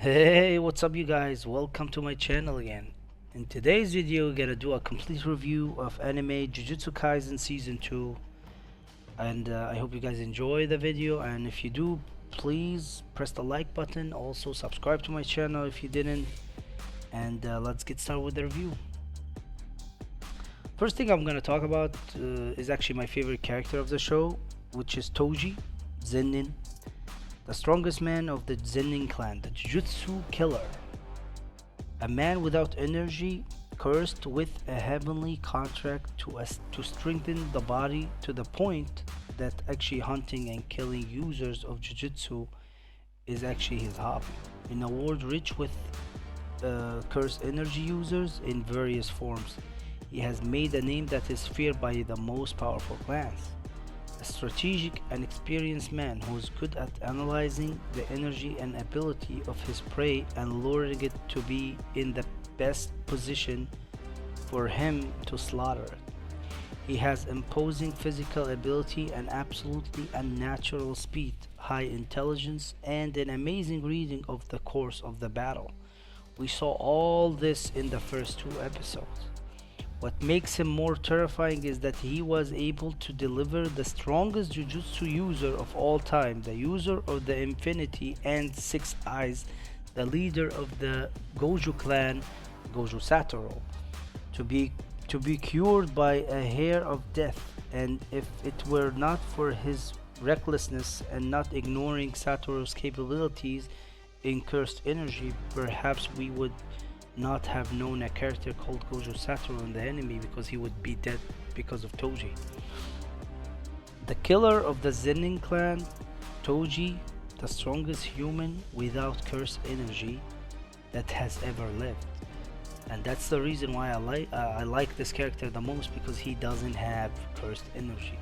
Hey, what's up you guys? Welcome to my channel again. In today's video, we're gonna do a complete review of anime Jujutsu Kaisen Season 2 and I hope you guys enjoy the video, and if you do, please press the like button, also subscribe to my channel if you didn't, and let's get started with the review. First thing I'm gonna talk about is actually my favorite character of the show, which is Toji, Zenin, the strongest man of the Zenin clan, the Jujutsu Killer. A man without energy, cursed with a heavenly contract to strengthen the body to the point that actually hunting and killing users of Jujutsu is actually his hobby. In a world rich with cursed energy users in various forms, he has made a name that is feared by the most powerful clans. A strategic and experienced man who is good at analyzing the energy and ability of his prey and luring it to be in the best position for him to slaughter it. He has imposing physical ability and absolutely unnatural speed, high intelligence, and an amazing reading of the course of the battle. We saw all this in the first two episodes. What makes him more terrifying is that he was able to deliver the strongest Jujutsu user of all time, the user of the Infinity and Six Eyes, the leader of the Gojo clan, Gojo Satoru, to be cured by a hair of death. And if it were not for his recklessness and not ignoring Satoru's capabilities in cursed energy, perhaps we would not have known a character called Gojo Satoru in the anime, because he would be dead because of Toji. The killer of the Zenin clan, Toji, the strongest human without cursed energy that has ever lived. And that's the reason why I like this character the most, because he doesn't have cursed energy.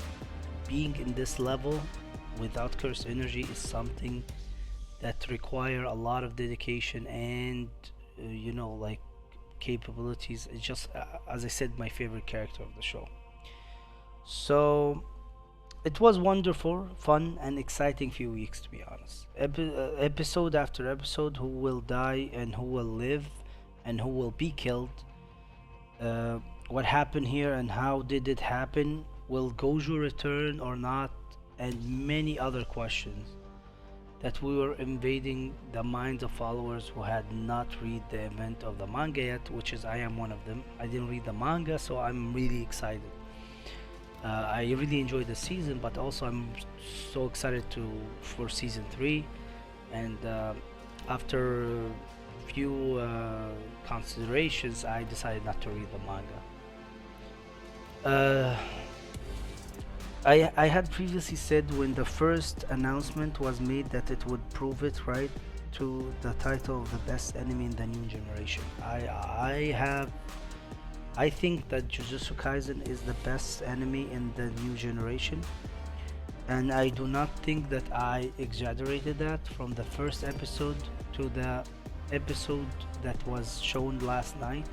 Being in this level without cursed energy is something that require a lot of dedication and like capabilities. It's just as I said, my favorite character of the show. So it was wonderful, fun, and exciting few weeks, to be honest. Episode after episode, who will die and who will live and who will be killed, what happened here and how did it happen, will Gojo return or not, and many other questions that we were invading the minds of followers who had not read the event of the manga yet, which is I am one of them. I didn't read the manga, so I'm really excited. I really enjoyed the season, but also I'm so excited for season 3. And after few considerations, I decided not to read the manga. I had previously said when the first announcement was made that it would prove it right to the title of the best anime in the new generation. I think that Jujutsu Kaisen is the best anime in the new generation, and I do not think that I exaggerated that. From the first episode to the episode that was shown last night,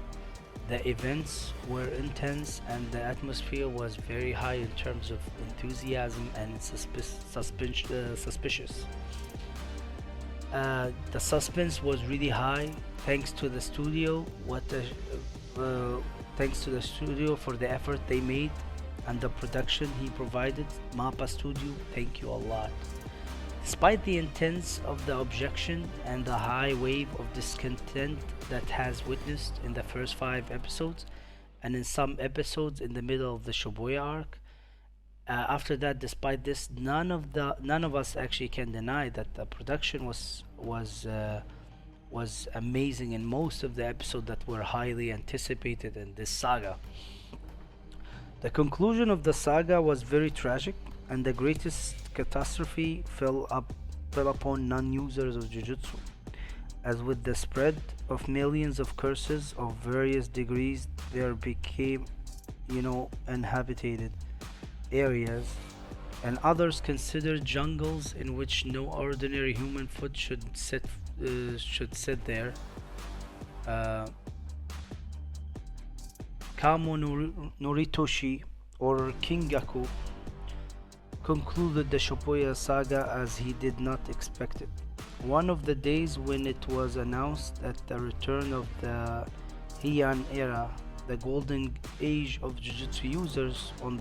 the events were intense and the atmosphere was very high in terms of enthusiasm and suspicious. The suspense was really high, thanks to the studio. Thanks to the studio for the effort they made and the production he provided. Mappa Studio, thank you a lot. Despite the intense of the objection and the high wave of discontent that has witnessed in the first 5 episodes, and in some episodes in the middle of the Shibuya arc, after that, despite this, none of us actually can deny that the production was amazing in most of the episodes that were highly anticipated in this saga. The conclusion of the saga was very tragic, and the greatest catastrophe fell upon non-users of Jujutsu. As with the spread of millions of curses of various degrees, there became, uninhabited areas, and others considered jungles in which no ordinary human foot should sit there. Kamo Noritoshi, or Kingaku, concluded the Shibuya saga as he did not expect it. one of the days when it was announced at the return of the Heian era, the golden age of Jujutsu users. On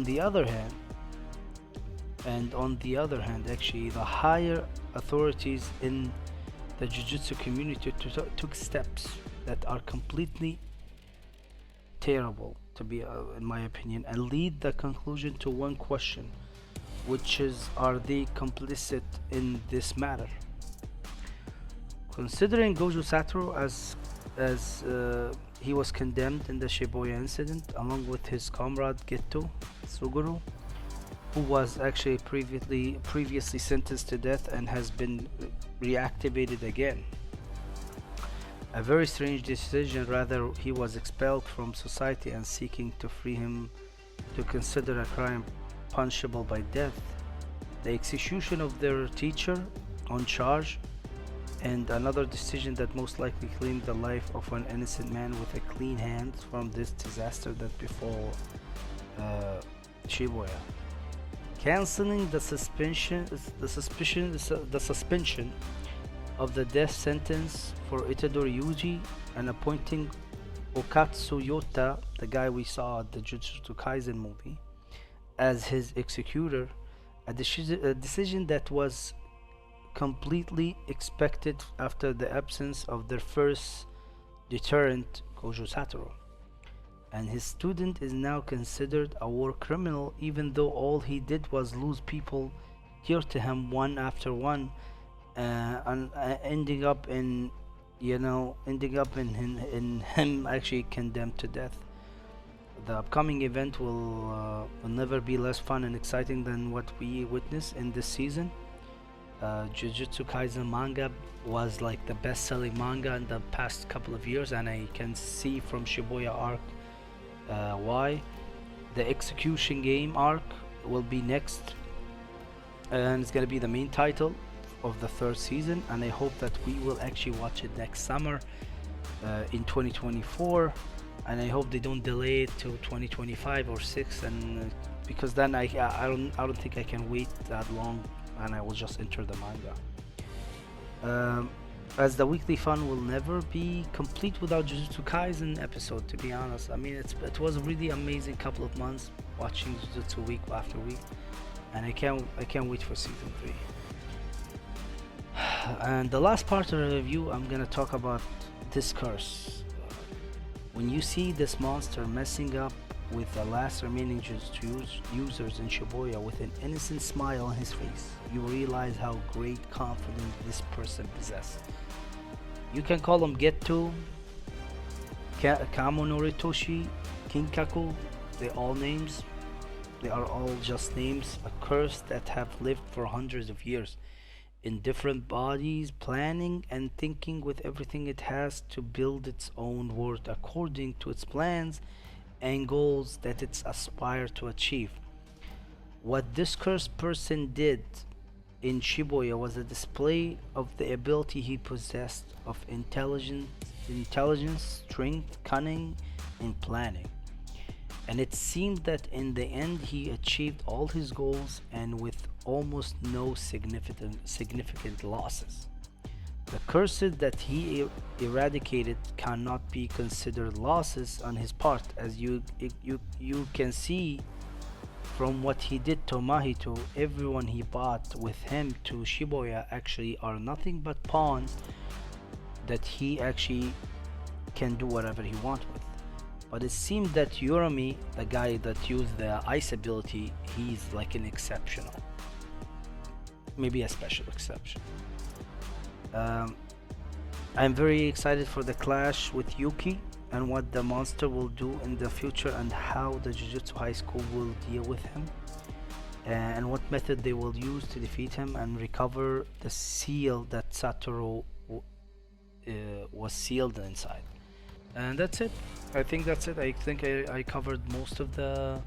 the other hand, actually, the higher authorities in the Jujutsu community took steps that are completely terrible, to be in my opinion, and lead the conclusion to one question, which is, are they complicit in this matter? Considering Gojo Satoru as he was condemned in the Shibuya incident along with his comrade Geto Suguru, who was actually previously sentenced to death and has been reactivated again. A very strange decision. Rather, he was expelled from society and seeking to free him to consider a crime punishable by death. The execution of their teacher on charge, and another decision that most likely claimed the life of an innocent man with a clean hand from this disaster that befell Shibuya. Canceling the suspension of the death sentence for Itadori Yuji and appointing Okatsu Yota, the guy we saw at the Jujutsu Kaisen movie, as his executor, a decision that was completely expected after the absence of their first deterrent, Gojo Satoru. And his student is now considered a war criminal, even though all he did was lose people dear to him one after one, and ending up in him actually condemned to death. The upcoming event will never be less fun and exciting than what we witnessed in this season. Jujutsu Kaisen manga was like the best-selling manga in the past couple of years, and I can see from Shibuya arc why. The execution game arc will be next, and it's gonna be the main title of the third season, and I hope that we will actually watch it next summer in 2024, and I hope they don't delay it to 2025 or 6, and because then I don't think I can wait that long, and I will just enter the manga. As the weekly fun will never be complete without Jujutsu Kaisen episode, to be honest. I mean, it was a really amazing couple of months watching Jujutsu week after week, and I can't wait for season 3. And the last part of the review, I'm gonna talk about this curse. When you see this monster messing up with the last remaining Jujutsu users in Shibuya with an innocent smile on his face, you realize how great confidence this person possesses. You can call him Geto, Kamo Noritoshi, Kinkaku, they are all just names, a curse that have lived for hundreds of years in different bodies, planning and thinking with everything it has to build its own world according to its plans and goals that it's aspire to achieve. What this cursed person did in Shibuya was a display of the ability he possessed of intelligence, strength, cunning, and planning. And it seemed that in the end he achieved all his goals and with almost no significant losses. The curses that he eradicated cannot be considered losses on his part, as you can see from what he did to Mahito. Everyone he brought with him to Shibuya actually are nothing but pawns that he actually can do whatever he wants with. But it seemed that Urami, the guy that used the ice ability, he's like an exceptional, maybe a special exception. I'm very excited for the clash with Yuki and what the monster will do in the future, and how the Jujutsu High School will deal with him, and what method they will use to defeat him and recover the seal that Satoru was sealed inside. And that's it. I think that's it. I think I covered most of the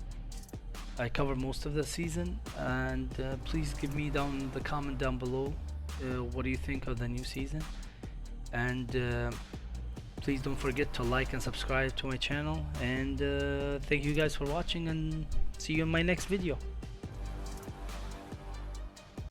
season, and please give me down the comment down below what do you think of the new season, and please don't forget to like and subscribe to my channel, and thank you guys for watching, and see you in my next video.